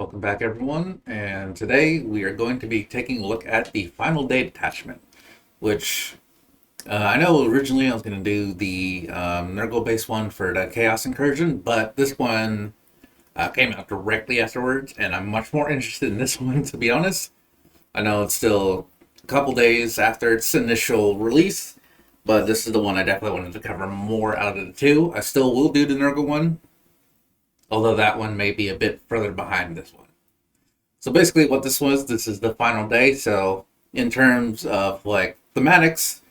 Welcome back, everyone. And today we are going to be taking a look at the final day detachment, which I know originally I was going to do the Nurgle based one for the Chaos Incursion, but this one came out directly afterwards, and I'm much more interested in this one, to be honest. I know it's still a couple days after its initial release, but this is the one I definitely wanted to cover more out of the two. I still will do the Nurgle one, although that one may be a bit further behind this one. So basically what this is the final day. So in terms of like thematics,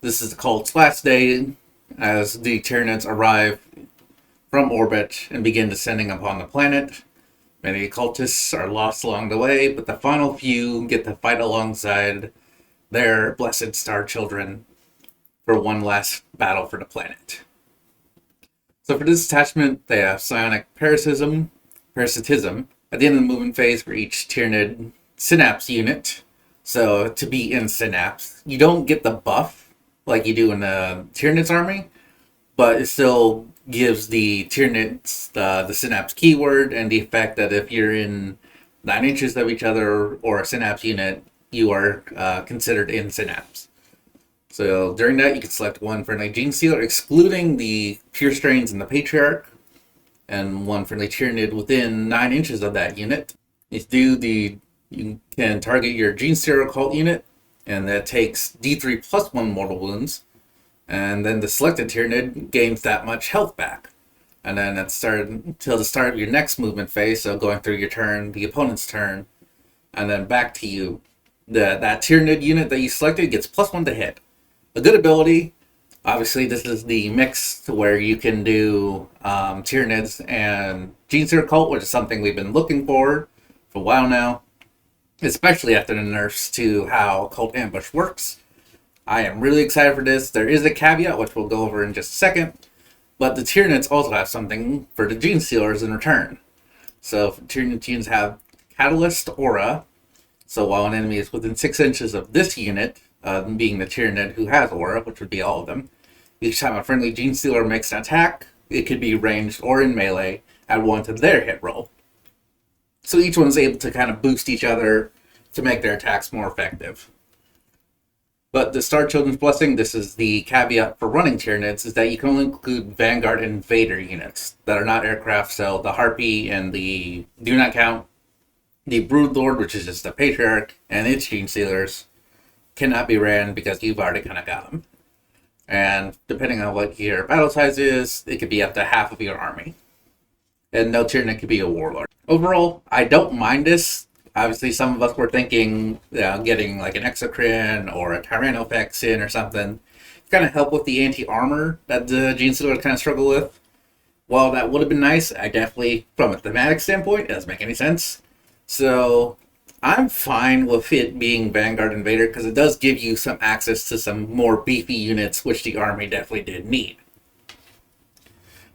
this is the cult's last day as the Tyranids arrive from orbit and begin descending upon the planet. Many cultists are lost along the way, but the final few get to fight alongside their blessed star children for one last battle for the planet. So for this attachment, they have psionic parasitism. At the end of the movement phase for each Tyranid synapse unit. So to be in synapse, you don't get the buff like you do in the Tyranid's army, but it still gives the Tyranids the synapse keyword and the effect that if you're in 9 inches of each other or a synapse unit, you are considered in synapse. So during that, you can select one friendly gene sealer, excluding the pure strains and the patriarch, and one friendly Tyranid within 9 inches of that unit. You can target your gene sealer cult unit, and that takes D3 plus 1 mortal wounds, and then the selected Tyranid gains that much health back. And then that's started until the start of your next movement phase, so going through your turn, the opponent's turn, and then back to you. That Tyranid unit that you selected gets plus 1 to hit. A good ability. Obviously, this is the mix to where you can do Tyranids and Gene Seer Cult, which is something we've been looking for a while now, especially after the nerfs to how Cult Ambush works. I am really excited for this. There is a caveat, which we'll go over in just a second, but the Tyranids also have something for the Gene Sealers in return. So Tyranid genes have Catalyst Aura, so while an enemy is within 6 inches of this unit, being the Tyranid who has Aura, which would be all of them, each time a friendly Gene Stealer makes an attack, it could be ranged or in melee, add 1 to their hit roll. So each one's able to kind of boost each other to make their attacks more effective. But the Star Children's Blessing, this is the caveat for running Tyranids, is that you can only include Vanguard and Vader units that are not aircraft, so the Harpy and the do not count. The Broodlord, which is just the Patriarch, and its Gene Stealers cannot be ran because you've already kind of got them. And depending on what your battle size is, it could be up to half of your army. And no Tyranid could be a Warlord. Overall, I don't mind this. Obviously, some of us were thinking getting like an Exocrine or a Tyrannofex in or something. It's kind of help with the anti-armor that the Gene Stealer kind of struggle with. While that would have been nice, I definitely, from a thematic standpoint, it doesn't make any sense. So I'm fine with it being Vanguard and Vader because it does give you some access to some more beefy units, which the army definitely did need.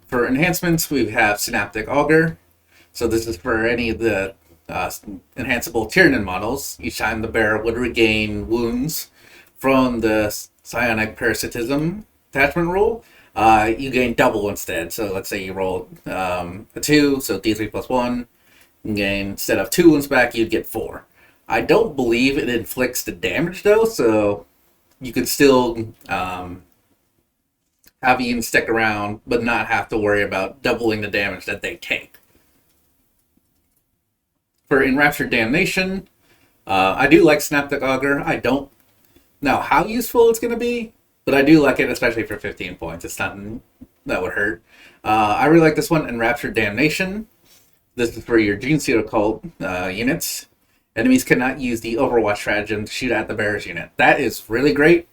For enhancements, we have Synaptic Augur. So this is for any of the enhanceable Tyranid models. Each time the bearer would regain wounds from the psionic parasitism attachment rule, you gain double instead. So let's say you roll a 2, so D3 plus 1. Gain, instead of 2 wounds back, you'd get 4. I don't believe it inflicts the damage though, so you could still have Ian stick around, but not have to worry about doubling the damage that they take. For Enraptured Damnation, I do like Synaptic Augur. I don't know how useful it's going to be, but I do like it, especially for 15 points. It's nothing that would hurt. I really like this one, Enraptured Damnation. This is for your Gene Sealer Cult units. Enemies cannot use the Overwatch stratagem to shoot at the bearer's unit. That is really great,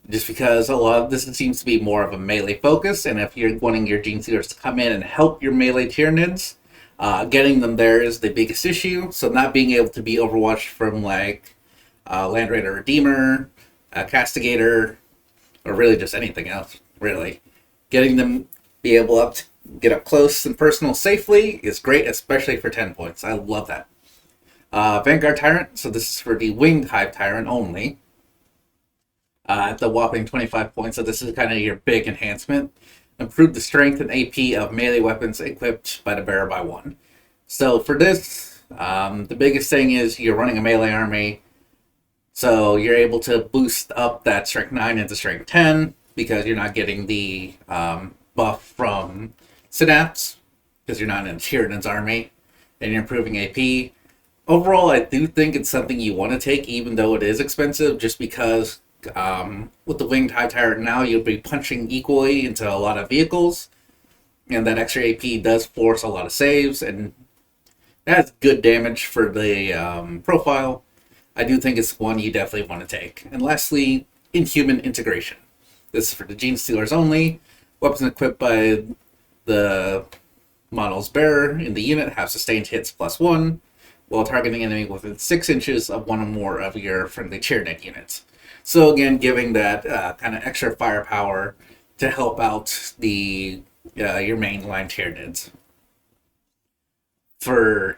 just because a lot of this seems to be more of a melee focus, and if you're wanting your Gene Sealers to come in and help your melee Tyranids, getting them there is the biggest issue. So not being able to be Overwatched from like Land Raider Redeemer, Castigator, or really just anything else, really. Getting them be able to get up close and personal safely is great, especially for 10 points. I love that. Vanguard Tyrant, so this is for the Winged Hive Tyrant only. At the whopping 25 points, so this is kind of your big enhancement. Improve the strength and AP of melee weapons equipped by the bearer by 1. So for this, the biggest thing is you're running a melee army, so you're able to boost up that strength 9 into strength 10 because you're not getting the buff from synapse because you're not in Tyranids army, and you're improving AP. Overall, I do think it's something you want to take, even though it is expensive, just because with the Winged High Tyrant now, you'll be punching equally into a lot of vehicles, and that extra AP does force a lot of saves, and that's good damage for the profile. I do think it's one you definitely want to take. And lastly, Inhuman Integration. This is for the Gene Stealers only. Weapons equipped by the model's bearer in the unit have sustained hits +1, while targeting enemy within 6 inches of one or more of your friendly Tyranid units. So again, giving that kind of extra firepower to help out the your mainline Tyranids. For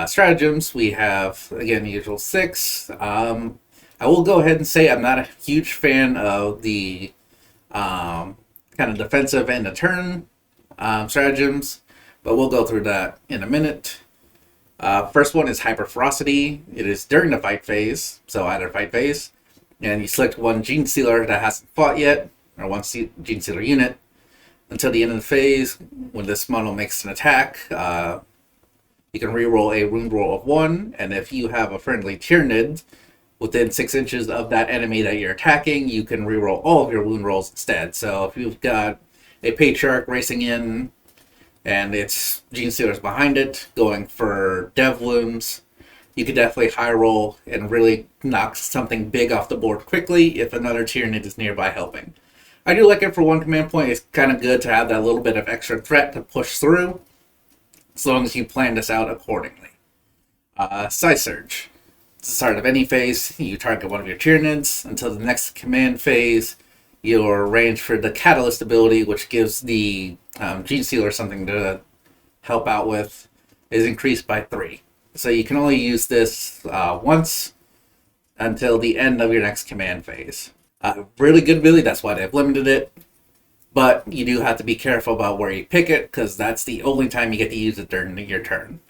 stratagems, we have, again, the usual 6. I will go ahead and say I'm not a huge fan of the kind of defensive and the turn stratagems, but we'll go through that in a minute. First one is Hyperferocity. It is during the fight phase, so either fight phase, and you select one Gene Stealer that hasn't fought yet, or one Gene Stealer unit. Until the end of the phase, when this model makes an attack, you can reroll a wound roll of 1, and if you have a friendly Tyranid within 6 inches of that enemy that you're attacking, you can reroll all of your wound rolls instead. So if you've got a Patriarch racing in, and it's Gene Stealers behind it, going for dev wounds, you could definitely high roll and really knock something big off the board quickly if another Tyranid is nearby helping. I do like it for one command point. It's kind of good to have that little bit of extra threat to push through, as long as you plan this out accordingly. Side Surge. At the start of any phase, you target one of your Tyranids. Until the next command phase, your range for the Catalyst ability, which gives the Gene Stealer something to help out with, is increased by 3. So you can only use this once until the end of your next command phase. Really good ability, that's why they've limited it. But you do have to be careful about where you pick it, because that's the only time you get to use it during your turn.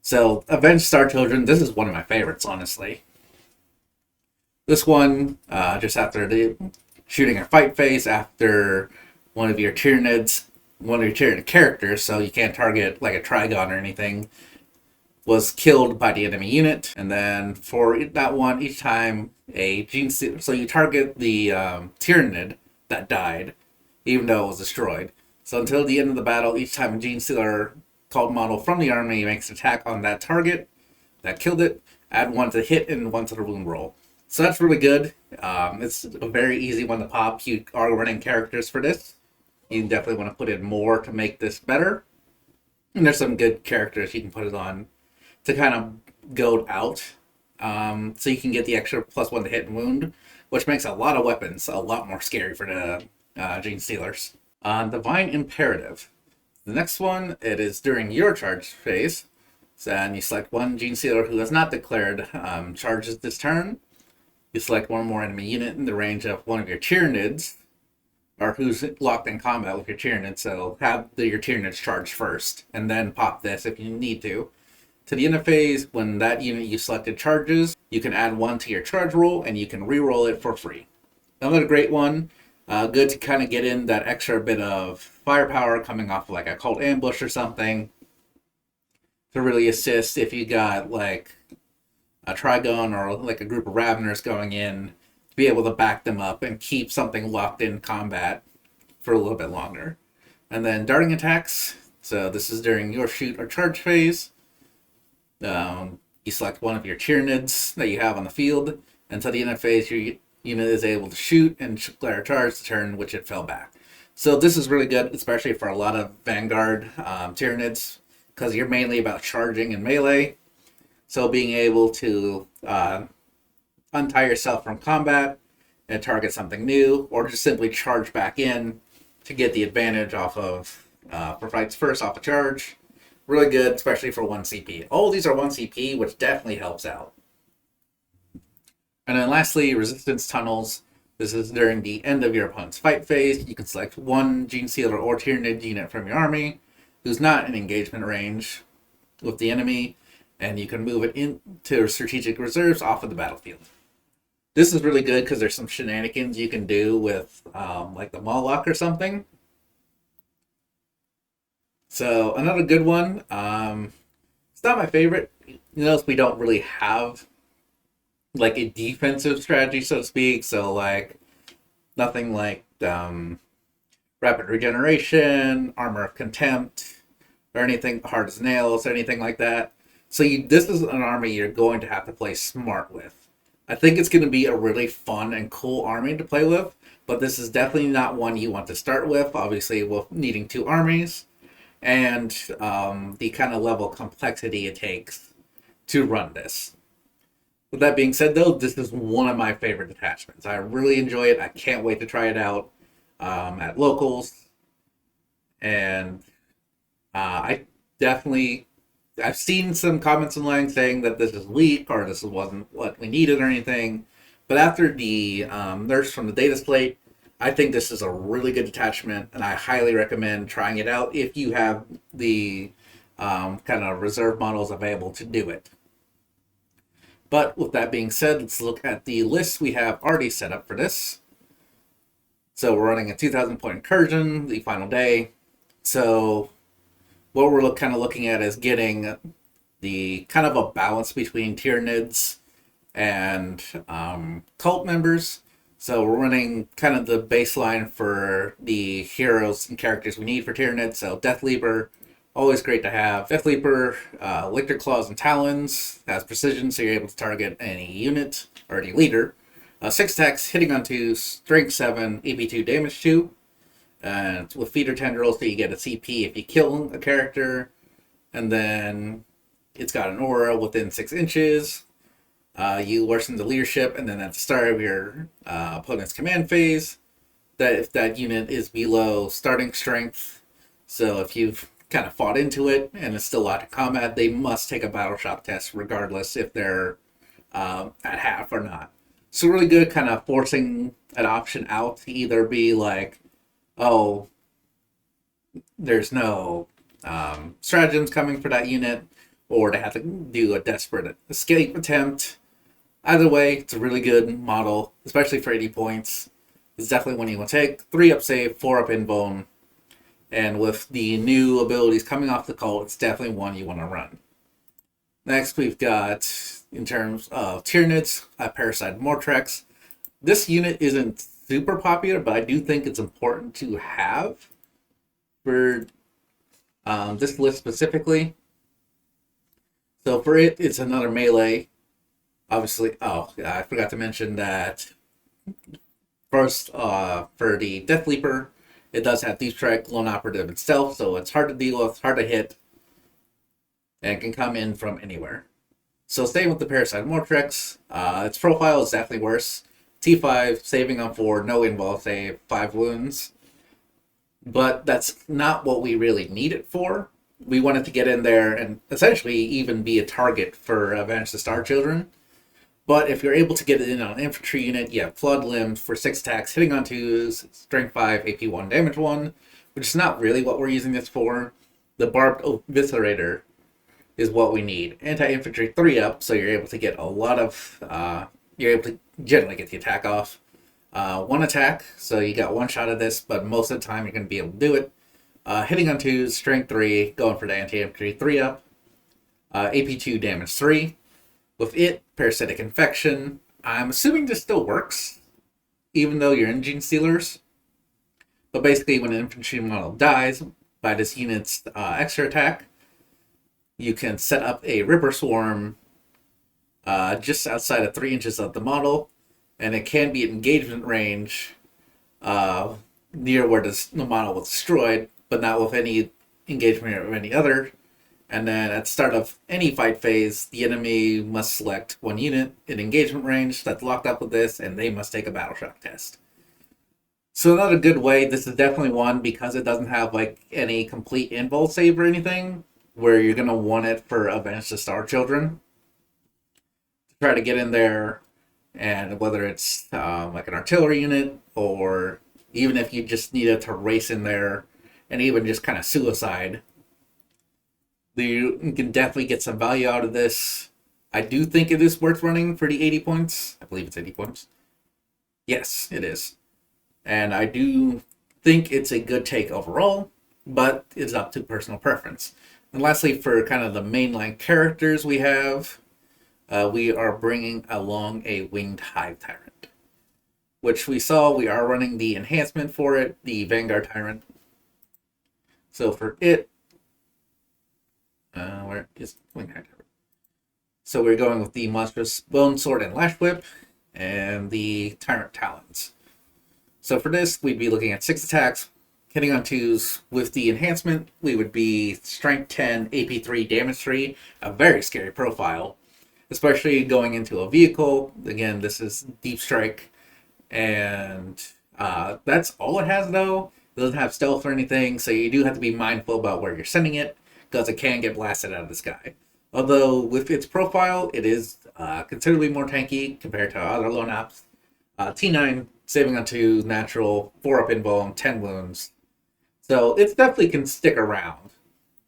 So, Avenged Star Children, this is one of my favorites, honestly. This one, just after the shooting a fight phase, after one of your Tyranids, one of your Tyranid characters, so you can't target like a Trigon or anything, was killed by the enemy unit. And then for that one, each time a Gene Stealer, so you target the Tyranid that died, even though it was destroyed. So until the end of the battle, each time a Gene Stealer called model from the army makes an attack on that target that killed it, add 1 to the hit and 1 to the wound roll. So that's really good. It's a very easy one to pop. You are running characters for this. You definitely want to put in more to make this better. And there's some good characters you can put it on to kind of goad out. So you can get the extra +1 to hit and wound, which makes a lot of weapons a lot more scary for the Gene Stealers. Divine Imperative. The next one, it is during your charge phase. So, and you select one Gene Stealer who has not declared charges this turn. You select one more enemy unit in the range of one of your Tyranids, or who's locked in combat with your Tyranid, so have your Tyranids charge first, and then pop this if you need to. To the end of phase, when that unit you selected charges, you can add 1 to your charge roll, and you can re-roll it for free. Another great one. Good to kind of get in that extra bit of firepower coming off like a cult ambush or something to really assist if you got like a Trigon or like a group of Raveners going in, to be able to back them up and keep something locked in combat for a little bit longer. And then darting attacks. So this is during your shoot or charge phase. You select one of your Tyranids that you have on the field. Until the end of phase, your unit is able to shoot and declare a charge the turn which it fell back. So this is really good, especially for a lot of Vanguard Tyranids, because you're mainly about charging and melee. So being able to untie yourself from combat and target something new, or just simply charge back in to get the advantage off of, for fights first off a charge. Really good, especially for 1 CP. All these are 1 CP, which definitely helps out. And then lastly, Resistance Tunnels. This is during the end of your opponent's fight phase. You can select one Gene Stealer or Tyranid unit from your army who's not in engagement range. with the enemy, and you can move it into strategic reserves off of the battlefield. This is really good because there's some shenanigans you can do with like the Moloch or something. So another good one. It's not my favorite. You notice we don't really have like a defensive strategy, so to speak. So like nothing like rapid regeneration, armor of contempt, or anything hard as nails, or anything like that. So this is an army you're going to have to play smart with. I think it's going to be a really fun and cool army to play with, but this is definitely not one you want to start with. Obviously, with needing 2 armies and the kind of level of complexity it takes to run this. With that being said, though, this is one of my favorite detachments. I really enjoy it. I can't wait to try it out at locals. And I definitely... I've seen some comments online saying that this is weak or this wasn't what we needed or anything. But after the nerfs from the data slate, I think this is a really good detachment, and I highly recommend trying it out if you have the kind of reserve models available to do it. But with that being said, let's look at the list we have already set up for this. So we're running a 2,000 point incursion, the final day. So what we're kind of looking at is getting the kind of a balance between Tyranids and cult members. So we're running kind of the baseline for the heroes and characters we need for Tyranids. So Death Leaper, always great to have. Death Leaper, Lictor Claws and Talons, has precision, so you're able to target any unit or any leader. 6 attacks, hitting on 2, strength 7, AP2, damage 2. With feeder tendrils, so you get a CP if you kill a character. And then it's got an aura within 6 inches. You worsen the leadership, and then at the start of your opponent's command phase, that if that unit is below starting strength, so if you've kind of fought into it and it's still out of combat, they must take a battle shock test regardless if they're at half or not. So really good, kind of forcing an option out to either be like, oh, there's no stratagems coming for that unit, or they have to do a desperate escape attempt. Either way, it's a really good model, especially for 80 points. It's definitely one you want to take. 3 up save, 4 up invuln. And with the new abilities coming off the cult, it's definitely one you want to run. Next, we've got, in terms of Tyranids, Parasite Mortrex. This unit isn't super popular, but I do think it's important to have for this list specifically. So for it, it's another melee. Obviously, I forgot to mention that first, for the Death Leaper, it does have Deep Strike, Lone Operative, and Stealth, so it's hard to deal with, hard to hit, and can come in from anywhere. So staying with the Parasite Mortrex, its profile is definitely worse. T5, saving on 4, no invuln save, 5 wounds. But that's not what we really need it for. We wanted to get in there and essentially even be a target for Avenge the Star Children. But if you're able to get it in on an infantry unit, you have Flood Limbs for 6 attacks, hitting on 2s, strength 5, AP 1, damage 1, which is not really what we're using this for. The Barbed Eviscerator is what we need. Anti-infantry 3 up, so you're able to get a lot of, you're able to generally get the attack off. 1 attack, so you got 1 shot of this, but most of the time you're going to be able to do it. Hitting on 2s, strength 3, going for the anti-infantry 3 up. AP 2, damage 3. With it, Parasitic Infection. I'm assuming this still works, even though you're engine stealers. But basically, when an infantry model dies by this unit's extra attack, you can set up a Ripper Swarm just outside of 3 inches of the model, and it can be at engagement range near where the model was destroyed, but not with any engagement of any other. And then at the start of any fight phase, the enemy must select 1 unit in engagement range that's locked up with this, and they must take a battle shock test. So another good way, this is definitely one, because it doesn't have like any complete invul save or anything, where you're going to want it for Avenge the Star Children. To try to get in there, and whether it's like an artillery unit, or even if you just needed to race in there, and even just kind of suicide, You can definitely get some value out of this. I do think it is worth running for the 80 points. I believe it's 80 points. Yes, it is. And I do think it's a good take overall, but it's up to personal preference. And lastly, for kind of the mainline characters we are bringing along a Winged Hive Tyrant, which we saw we are running the enhancement for it, the Vanguard Tyrant. So for it, where is Winged Hive Tyrant? So we're going with the Monstrous Bone Sword and Lash Whip and the Tyrant Talons. So for this, we'd be looking at 6 attacks, hitting on 2s. With the enhancement, we would be Strength 10, AP 3, Damage 3, a very scary profile, especially going into a vehicle. Again, this is Deep Strike, and that's all it has though. It doesn't have stealth or anything, so you do have to be mindful about where you're sending it, because it can get blasted out of the sky. Although with its profile, it is considerably more tanky compared to other lone apps. T9, saving on 2, natural, 4 up invuln, 10 wounds. So it definitely can stick around,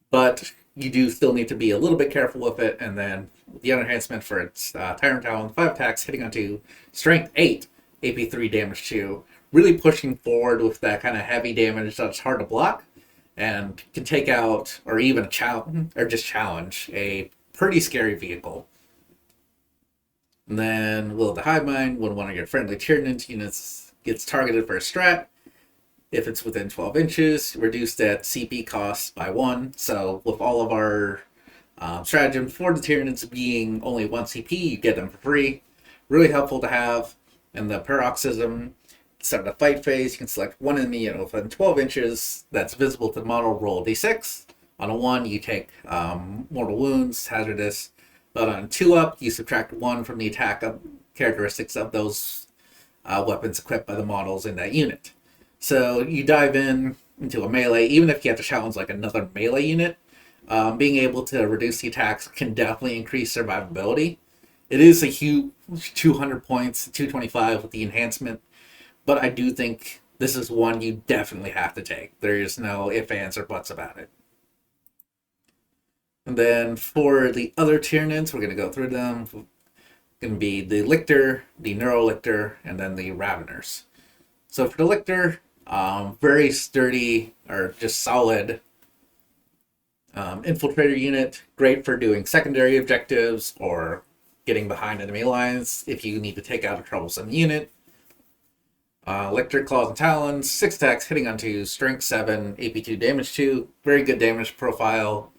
but you do still need to be a little bit careful with it. And then the other enhancement for its Tyrant Talon, 5 attacks, hitting on 2, Strength 8, AP 3, Damage 2. Really pushing forward with that kind of heavy damage that's hard to block and can take out or even challenge a pretty scary vehicle. And then Will of the Hive Mind, when one of your friendly Tyranids units gets targeted for a strat, if it's within 12 inches, reduce that CP cost by 1. So with all of our stratagems for the Tyranids being only 1 CP, you get them for free. Really helpful to have. And the Paroxysm, start the fight phase, you can select one enemy within 12 inches that's visible to the model, roll a d6. On a 1, you take mortal wounds, hazardous. But on 2 up, you subtract 1 from the attack characteristics of those weapons equipped by the models in that unit. So you dive into a melee, even if you have to challenge like another melee unit, being able to reduce the attacks can definitely increase survivability. It is a huge 200 points, 225 with the enhancement, but I do think this is one you definitely have to take. There is no ifs, ands, or buts about it. And then for the other Tyranids, we're going to go through them. It's going to be the Lictor, the Neurolictor, and then the Raveners. So for the Lictor, very sturdy or just solid infiltrator unit. Great for doing secondary objectives or getting behind enemy lines if you need to take out a troublesome unit. Lictor, Claws, and Talons, 6 attacks, hitting onto Strength 7, AP2, Damage 2. Very good damage profile.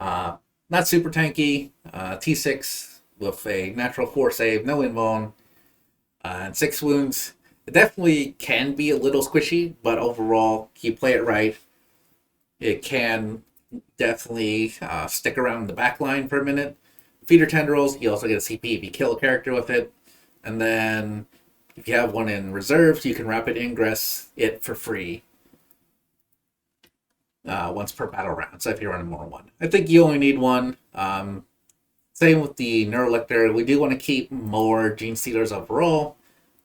Not super tanky. T6 with a natural 4 save, no invuln, and 6 wounds. It definitely can be a little squishy, but overall, if you play it right, it can definitely stick around the back line for a minute. Feeder Tendrils, you also get a CP if you kill a character with it. And then if you have one in reserves, you can rapid ingress it for free once per battle round. So if you're running more than one, I think you only need one. Same with the Neurolictor. We do want to keep more Gene Stealers overall,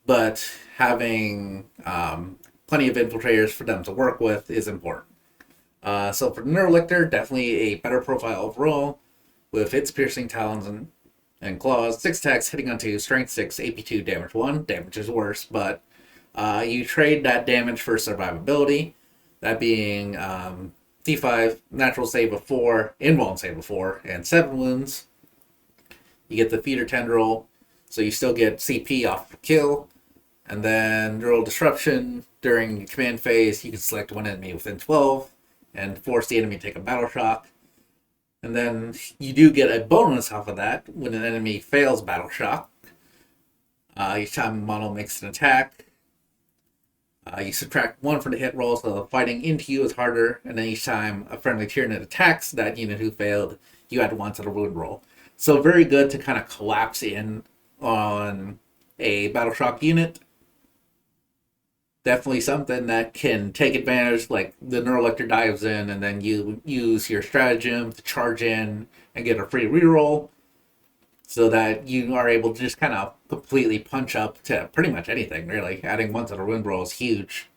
but having plenty of infiltrators for them to work with is important. So for Neurolictor, definitely a better profile overall with its piercing talons and claws. 6 attacks, hitting onto Strength 6, AP2, Damage 1. Damage is worse, but you trade that damage for survivability. That being T5, natural save of 4, invuln save of 4, and 7 wounds. You get the Feeder Tendril, so you still get CP off the kill. And then Neural Disruption, during command phase, you can select one enemy within 12 and force the enemy to take a battle shock. And then you do get a bonus off of that when an enemy fails battle shock. Each time a model makes an attack, you subtract 1 from the hit roll, so fighting into you is harder. And then each time a friendly Tyranid attacks that unit who failed, you add 1 to the wound roll. So very good to kind of collapse in on a battle shock unit. Definitely something that can take advantage, like the Neurolictor dives in and then you use your stratagem to charge in and get a free reroll so that you are able to just kind of completely punch up to pretty much anything, really. Adding 1 to the wound roll is huge.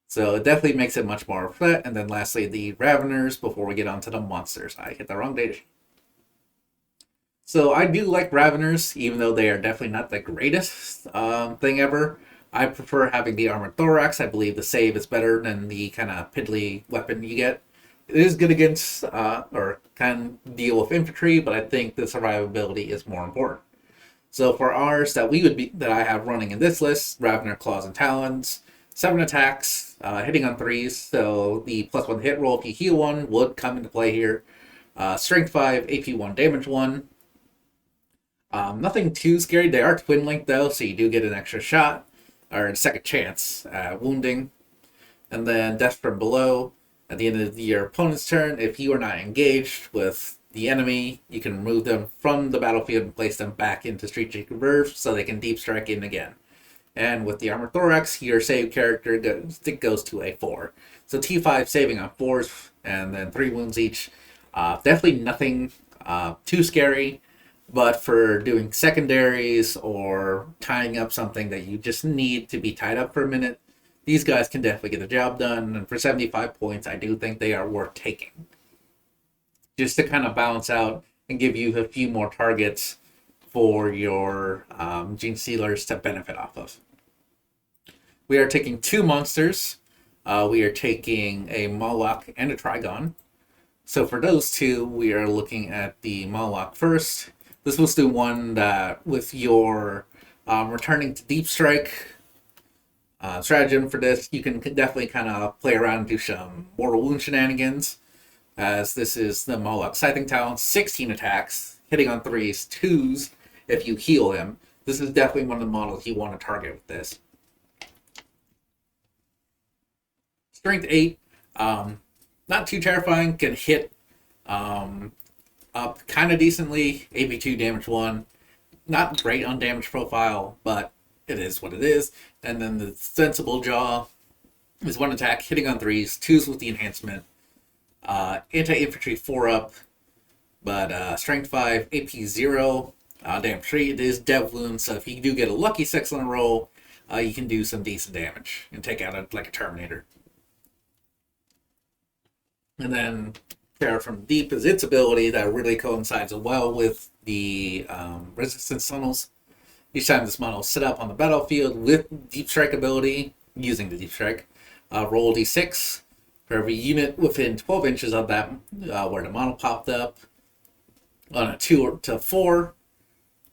So it definitely makes it much more threat. And then lastly, the Raveners before we get onto the monsters. I hit the wrong data sheet. So I do like Raveners, even though they are definitely not the greatest thing ever. I prefer having the Armored Thorax. I believe the save is better than the kind of piddly weapon you get. It is good against or can deal with infantry, but I think the survivability is more important. So for ours that I have running in this list, Ravener Claws and Talons, 7 attacks, hitting on threes. So the +1 hit roll if you heal one would come into play here. Strength 5, AP 1, Damage 1. Nothing too scary. They are twin linked though, so you do get an extra shot or a second chance wounding. And then Death from Below. At the end of your opponent's turn, if you are not engaged with the enemy, you can remove them from the battlefield and place them back into Strategic Reserve so they can deep strike in again. And with the Armored Thorax, your save character goes to a 4. So T5 saving on 4s and then 3 wounds each. Definitely nothing too scary, but for doing secondaries or tying up something that you just need to be tied up for a minute, these guys can definitely get the job done. And for 75 points, I do think they are worth taking. Just to kind of balance out and give you a few more targets for your Gene Stealers to benefit off of. We are taking 2 monsters. We are taking a Moloch and a Trigon. So for those 2, we are looking at the Moloch first. This was the one that with your returning to Deep Strike stratagem for this, you can definitely kind of play around and do some mortal wound shenanigans. As this is the Moloch Scything Talon, 16 attacks, hitting on 3s, 2s if you heal him. This is definitely one of the models you want to target with this. Strength 8, not too terrifying, can hit up kind of decently. AP2, Damage 1, not great on damage profile, but it is what it is. And then the Sensible Jaw is 1 attack, hitting on 3s, 2s with the enhancement. Anti-infantry 4 up, but Strength 5, AP 0, Damage 3. It is Dev Wound, so if you do get a lucky 6 on a roll, you can do some decent damage and take out like a Terminator. And then Terror from Deep is its ability that really coincides well with the resistance tunnels. Each time this model is set up on the battlefield with Deep Strike ability, using the Deep Strike, roll d6 for every unit within 12 inches of that where the model popped up. On a 2 to 4,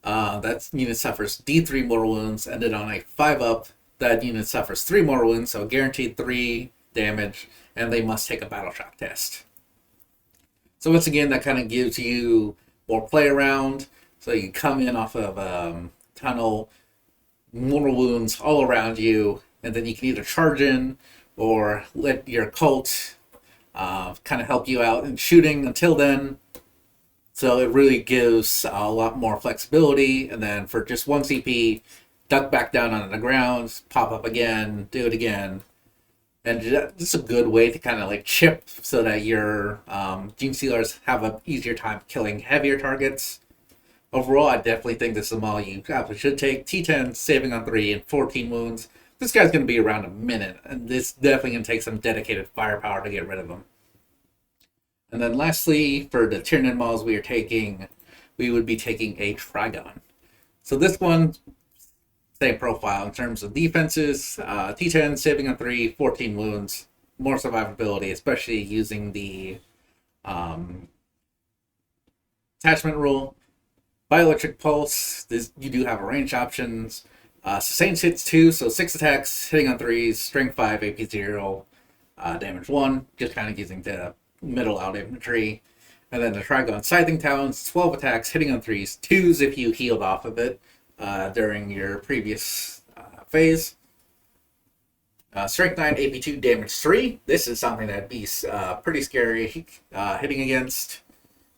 that unit suffers D3 mortal wounds, and then on a 5 up, that unit suffers 3 mortal wounds, so guaranteed 3 damage, and they must take a battle shock test. So once again, that kind of gives you more play around. So you come in off of tunnel, mortal wounds all around you, and then you can either charge in or let your cult kind of help you out in shooting until then. So it really gives a lot more flexibility. And then for just 1 CP, duck back down on the ground, pop up again, do it again. And just a good way to kind of like chip so that your Gene Stealers have an easier time killing heavier targets. Overall, I definitely think this is a model you probably should take. T10, saving on 3 and 14 wounds. This guy's going to be around a minute, and this definitely going to take some dedicated firepower to get rid of him. And then lastly, for the Tyranid models we would be taking a Trigon. So this one, same profile in terms of defenses. T10, saving on 3, 14 wounds, more survivability, especially using the attachment rule. Bioelectric Pulse, you do have a range options. Sustained hits 2, so 6 attacks, hitting on 3s, Strength 5, AP 0, Damage 1, just kind of using the middle out infantry. And then the Trigon Scything Talons, 12 attacks, hitting on 3s, 2s if you healed off of it during your previous phase. Strength 9, AP 2, Damage 3. This is something that'd be pretty scary hitting against.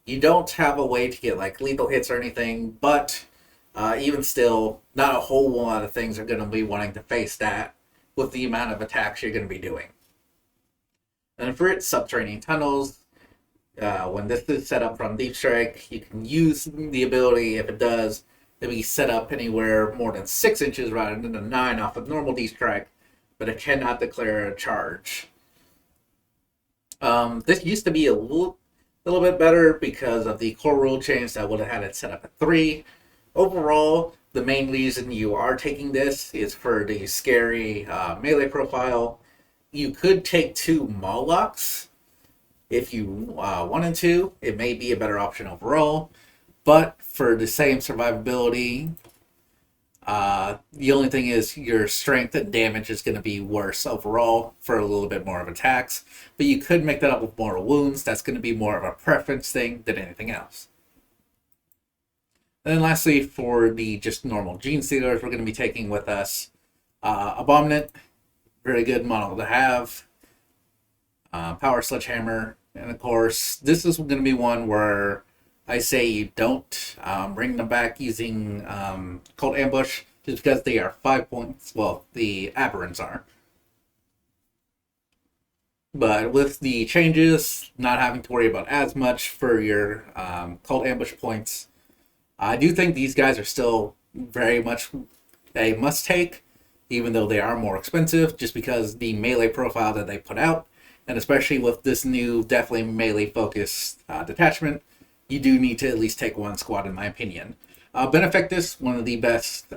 You don't have a way to get like lethal hits or anything, but even still, not a whole lot of things are going to be wanting to face that with the amount of attacks you're going to be doing. And for its subterranean tunnels, when this is set up from Deep Strike, you can use the ability, if it does, to be set up anywhere more than 6 inches rather than a 9 off of normal Deep Strike. but it cannot declare a charge. This used to be a little bit better because of the core rule change that would have had it set up at 3. Overall, the main reason you are taking this is for the scary melee profile. You could take 2 Molochs if you wanted to. It may be a better option overall, but for the same survivability, the only thing is your strength and damage is going to be worse overall for a little bit more of attacks, but you could make that up with more wounds. That's going to be more of a preference thing than anything else. And then lastly, for the just normal Gene Stealers, we're going to be taking with us Abominant, very good model to have, Power Sledgehammer, and of course, this is going to be one where I say you don't bring them back using Cult Ambush, just because they are 5 points. Well, the Aberrants are. But with the changes, not having to worry about as much for your Cult Ambush points, I do think these guys are still very much a must-take, even though they are more expensive, just because the melee profile that they put out, and especially with this new, definitely melee-focused detachment, you do need to at least take 1 squad, in my opinion. Benefectus, one of the best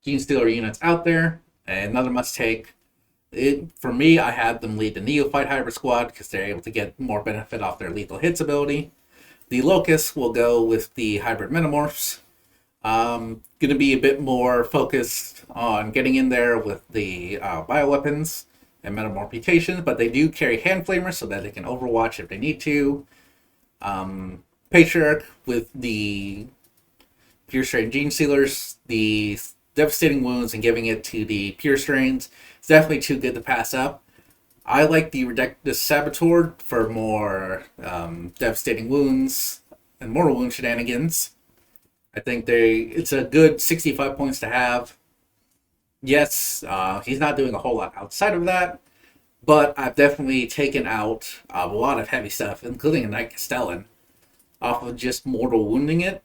Gene Stealer units out there, and another must-take. For me, I had them lead the Neophyte Hybrid Squad because they're able to get more benefit off their lethal hits ability. The Locust will go with the Hybrid Metamorphs. Going to be a bit more focused on getting in there with the bioweapons and metamorph mutations, but they do carry hand flamers so that they can overwatch if they need to. Patriarch with the Pure Strain Gene Stealers, the devastating wounds, and giving it to the Pure Strains is definitely too good to pass up. I like the Redectus Saboteur for more devastating wounds and mortal wound shenanigans. I think it's a good 65 points to have. Yes, he's not doing a whole lot outside of that, but I've definitely taken out a lot of heavy stuff, including a Knight Castellan, off of just mortal wounding it.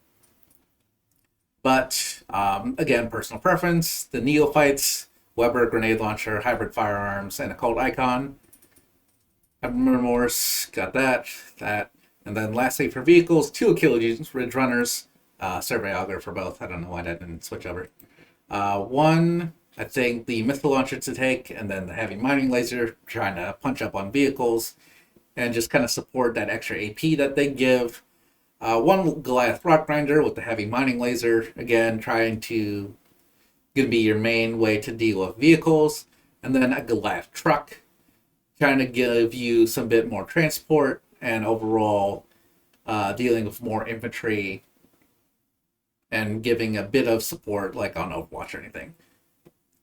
But, again, personal preference. The Neophytes, Weber, Grenade Launcher, Hybrid Firearms, and Occult Icon. Remorse, got that. And then lastly, for vehicles, 2 Achilles Ridge Runners, Survey Augur for both. I don't know why that didn't switch over. 1, I think the Missile Launcher to take, and then the Heavy Mining Laser, trying to punch up on vehicles, and just kind of support that extra AP that they give. 1 Goliath Rock Grinder with the Heavy Mining Laser, again, trying to be your main way to deal with vehicles. And then a Goliath Truck, trying to give you some bit more transport and overall dealing with more infantry and giving a bit of support like on Overwatch or anything.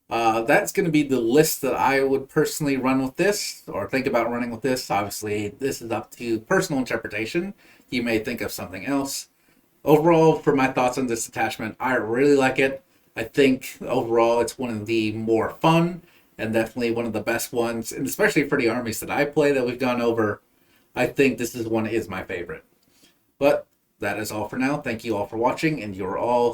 That's going to be the list that I would personally run with this, or think about running with this. Obviously, this is up to personal interpretation. You may think of something else. Overall, for my thoughts on this detachment, I really like it. I think overall it's one of the more fun and definitely one of the best ones, and especially for the armies that I play that we've gone over, I think this is my favorite. But that is all for now. Thank you all for watching, and you're all